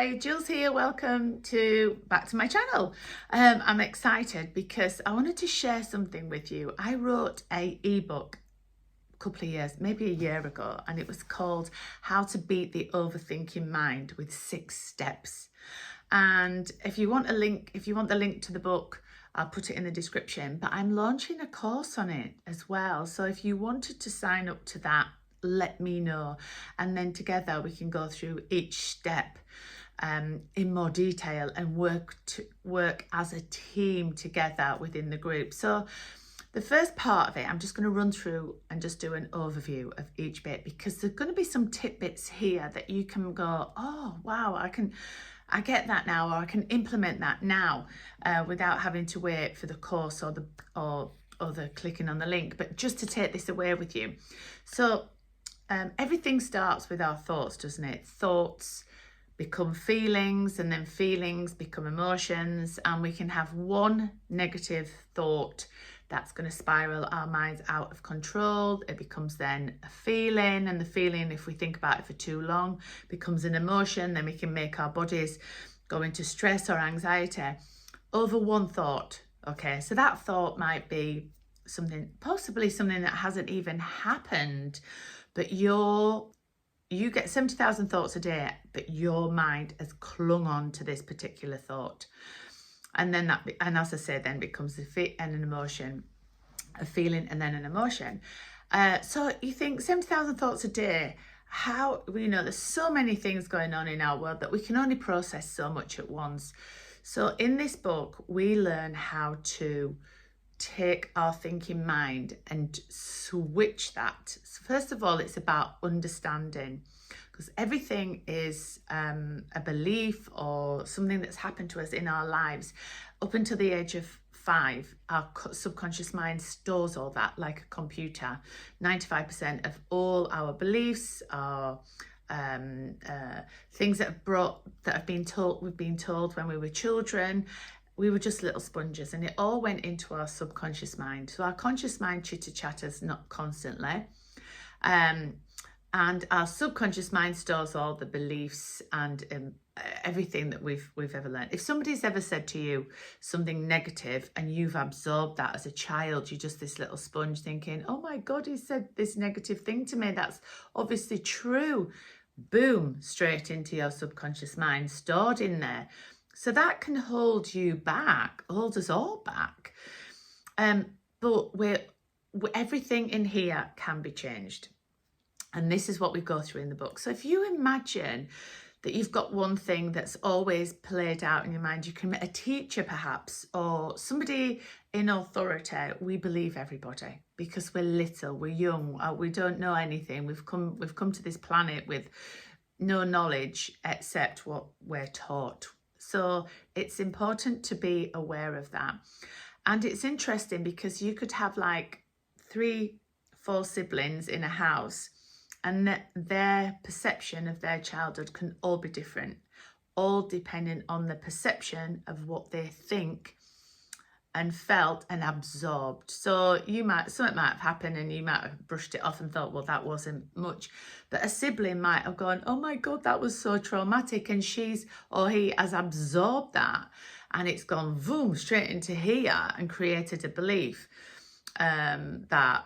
Hi, Jules here. Welcome back to my channel. I'm excited because I wanted to share something with you. I wrote a ebook a couple of years, maybe a year ago, and it was called How to Beat the Overthinking Mind with 6 Steps. And if you want the link to the book, I'll put it in the description, but I'm launching a course on it as well. So if you wanted to sign up to that, let me know, and then together we can go through each step in more detail and work as a team together within the group. So the first part of it, I'm just going to run through and just do an overview of each bit, because there's going to be some tidbits here that you can go, oh wow, I get that now, or I can implement that now without having to wait for the course or the clicking on the link, but just to take this away with you. So everything starts with our thoughts, doesn't it? Thoughts become feelings, and then feelings become emotions, and we can have one negative thought that's going to spiral our minds out of control. It becomes then a feeling, and the feeling, if we think about it for too long, becomes an emotion. Then we can make our bodies go into stress or anxiety over one thought. Okay, so that thought might be possibly something that hasn't even happened, but you get 70,000 thoughts a day, but your mind has clung on to this particular thought. And then and as I say, then becomes an emotion, a feeling, and then an emotion. So you think 70,000 thoughts a day, there's so many things going on in our world that we can only process so much at once. So in this book, we learn how to take our thinking mind and switch that. So first of all, it's about understanding, because everything is a belief or something that's happened to us in our lives. Up until the age of 5, our subconscious mind stores all that like a computer. 95% of all our beliefs are things we've been told when we were children. We were just little sponges, and it all went into our subconscious mind. So our conscious mind chitter-chatters not constantly. And our subconscious mind stores all the beliefs and everything that we've ever learned. If somebody's ever said to you something negative and you've absorbed that as a child, you're just this little sponge thinking, oh my God, he said this negative thing to me. That's obviously true. Boom, straight into your subconscious mind, stored in there. So that can hold us all back. But everything in here can be changed. And this is what we go through in the book. So if you imagine that you've got one thing that's always played out in your mind, you can, a teacher perhaps, or somebody in authority. We believe everybody because we're little, we're young, we don't know anything. We've come to this planet with no knowledge except what we're taught. So it's important to be aware of that. And it's interesting because you could have like 3-4 siblings in a house, and their perception of their childhood can all be different, all depending on the perception of what they think and felt and absorbed. So something might have happened and you might have brushed it off and thought, well, that wasn't much. But a sibling might have gone, oh my God, that was so traumatic. And she has absorbed that, and it's gone boom, straight into here and created a belief that,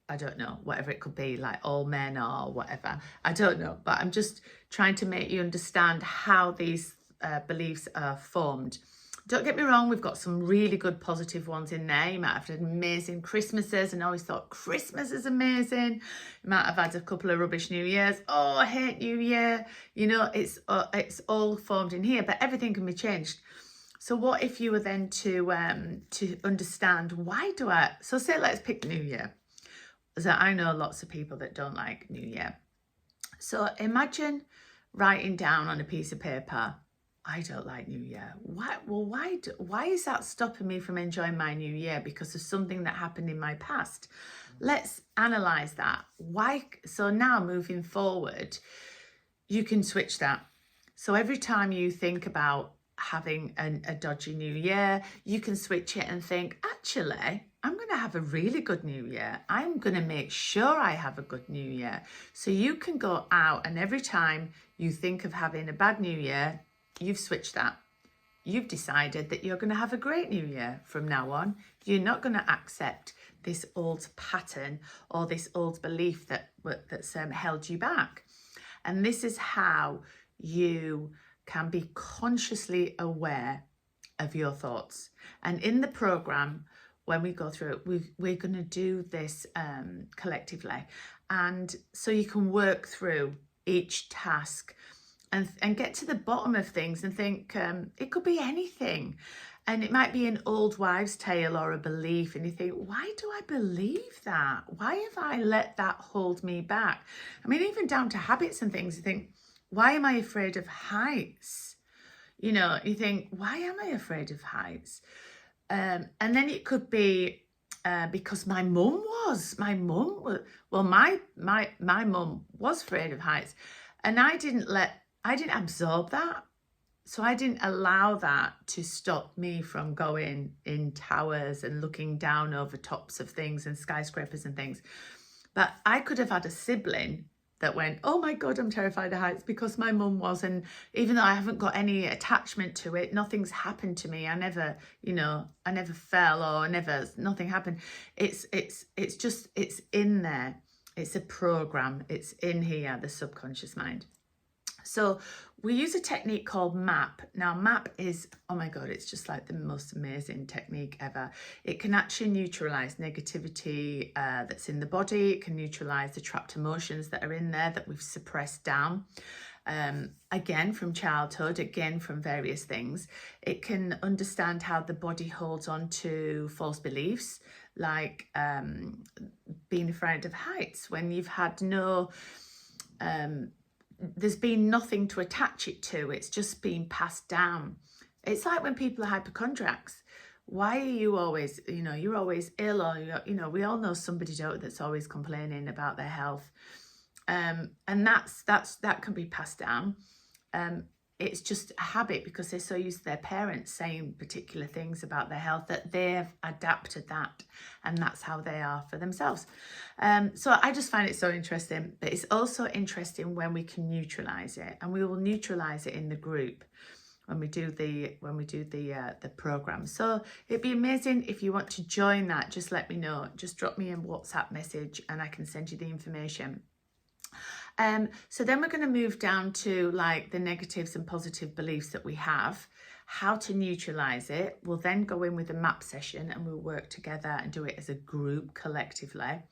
I don't know, whatever it could be, like all men or whatever. I don't know, but I'm just trying to make you understand how these beliefs are formed. Don't get me wrong, we've got some really good positive ones in there. You might have had amazing Christmases and always thought Christmas is amazing. You might have had a couple of rubbish New Years. Oh, I hate New Year. You know, it's all formed in here, but everything can be changed. So what if you were then to understand, so say let's pick New Year. So I know lots of people that don't like New Year. So imagine writing down on a piece of paper, I don't like New Year. Why is that stopping me from enjoying my New Year? Because of something that happened in my past. Let's analyze that. Why? So now moving forward, you can switch that. So every time you think about having a dodgy New Year, you can switch it and think, actually, I'm going to have a really good New Year. I'm going to make sure I have a good New Year. So you can go out, and every time you think of having a bad New Year, you've switched that. You've decided that you're going to have a great new year from now on. You're not going to accept this old pattern or this old belief that's held you back. And this is how you can be consciously aware of your thoughts. And in the program, when we go through it, we're going to do this collectively. And so you can work through each task and get to the bottom of things and think it could be anything. And it might be an old wives' tale or a belief. And you think, why do I believe that? Why have I let that hold me back? I mean, even down to habits and things, you think, why am I afraid of heights? You know, you think, why am I afraid of heights? And then it could be because my mum was. My mum was afraid of heights. And I didn't absorb that. So I didn't allow that to stop me from going in towers and looking down over tops of things and skyscrapers and things. But I could have had a sibling that went, oh my God, I'm terrified of heights, because my mum was. And even though I haven't got any attachment to it, nothing's happened to me. I never fell or nothing happened. It's in there. It's a program. It's in here, the subconscious mind. So we use a technique called MAP. Now, MAP is, oh my God, it's just like the most amazing technique ever. It can actually neutralize negativity that's in the body. It can neutralize the trapped emotions that are in there that we've suppressed down. Again, from childhood, again, from various things. It can understand how the body holds on to false beliefs, like being afraid of heights when you've had there's been nothing to attach it to. It's just been passed down. It's like when people are hypochondriacs. Why are you always, you're always ill, or, we all know somebody that's always complaining about their health. And that can be passed down. It's just a habit because they're so used to their parents saying particular things about their health that they've adapted that, and that's how they are for themselves. So I just find it so interesting. But it's also interesting when we can neutralize it, and we will neutralize it in the group when we do the program. So it'd be amazing if you want to join that. Just let me know. Just drop me a WhatsApp message, and I can send you the information. So then we're going to move down to like the negatives and positive beliefs that we have, how to neutralize it. We'll then go in with a MAP session, and we'll work together and do it as a group collectively.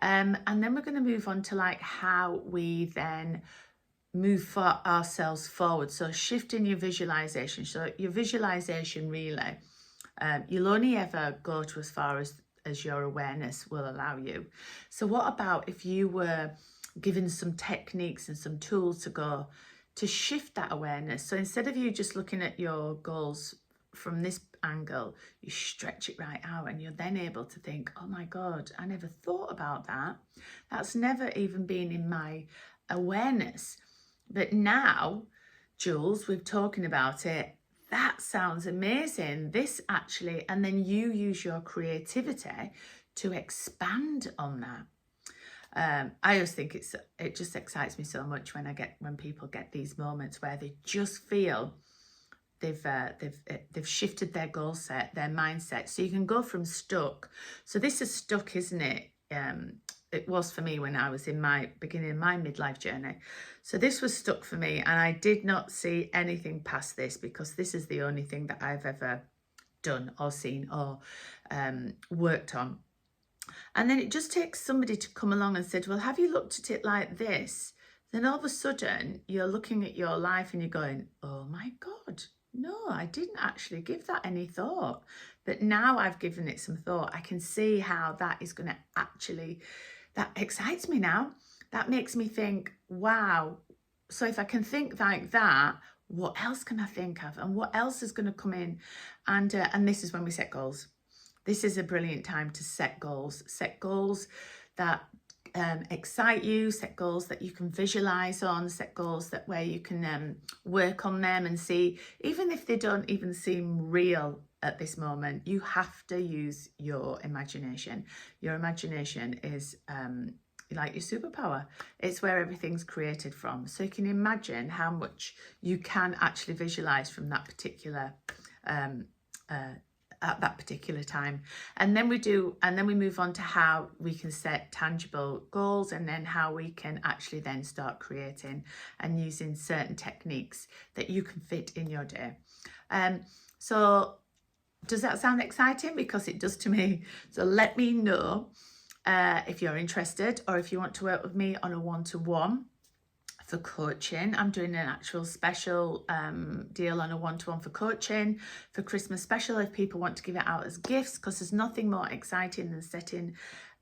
And then we're going to move on to like how we then move for ourselves forward. So shifting your visualization. So your visualization really, you'll only ever go to as far as your awareness will allow you. So what about if you were given some techniques and some tools to go to shift that awareness? So instead of you just looking at your goals from this angle, you stretch it right out, and you're then able to think, oh my God, I never thought about that. That's never even been in my awareness. But now, Jules, we're talking about it. That sounds amazing. This actually, and then you use your creativity to expand on that. I always think it just excites me so much when people get these moments where they just feel they've shifted their goal set, their mindset. So you can go from stuck. So this is stuck, isn't it? It was for me when I was in my beginning of my midlife journey. So this was stuck for me, and I did not see anything past this, because this is the only thing that I've ever done or seen or worked on. And then it just takes somebody to come along and said, well, have you looked at it like this? Then all of a sudden you're looking at your life and you're going, oh my God, no, I didn't actually give that any thought. But now I've given it some thought. I can see how that is going to actually, that excites me now. That makes me think, wow. So if I can think like that, what else can I think of? And what else is going to come in? And this is when we set goals. This is a brilliant time to set goals that excite you, set goals that you can visualize on, set goals that where you can work on them and see, even if they don't even seem real at this moment, you have to use your imagination. Your imagination is like your superpower. It's where everything's created from. So you can imagine how much you can actually visualize from that particular at that particular time. And then we move on to how we can set tangible goals, and then how we can actually then start creating and using certain techniques that you can fit in your day. So does that sound exciting? Because it does to me. So let me know if you're interested, or if you want to work with me on a one-to-one for coaching. I'm doing an actual special deal on a one-to-one for coaching for Christmas special, if people want to give it out as gifts, because there's nothing more exciting than setting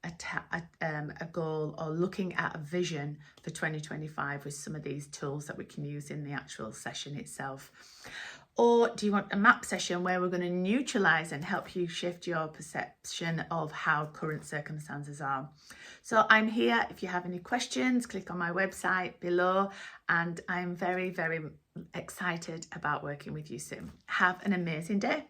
a goal or looking at a vision for 2025 with some of these tools that we can use in the actual session itself. Or do you want a map session where we're going to neutralize and help you shift your perception of how current circumstances are? So I'm here. If you have any questions, click on my website below, and I'm very, very excited about working with you soon. Have an amazing day.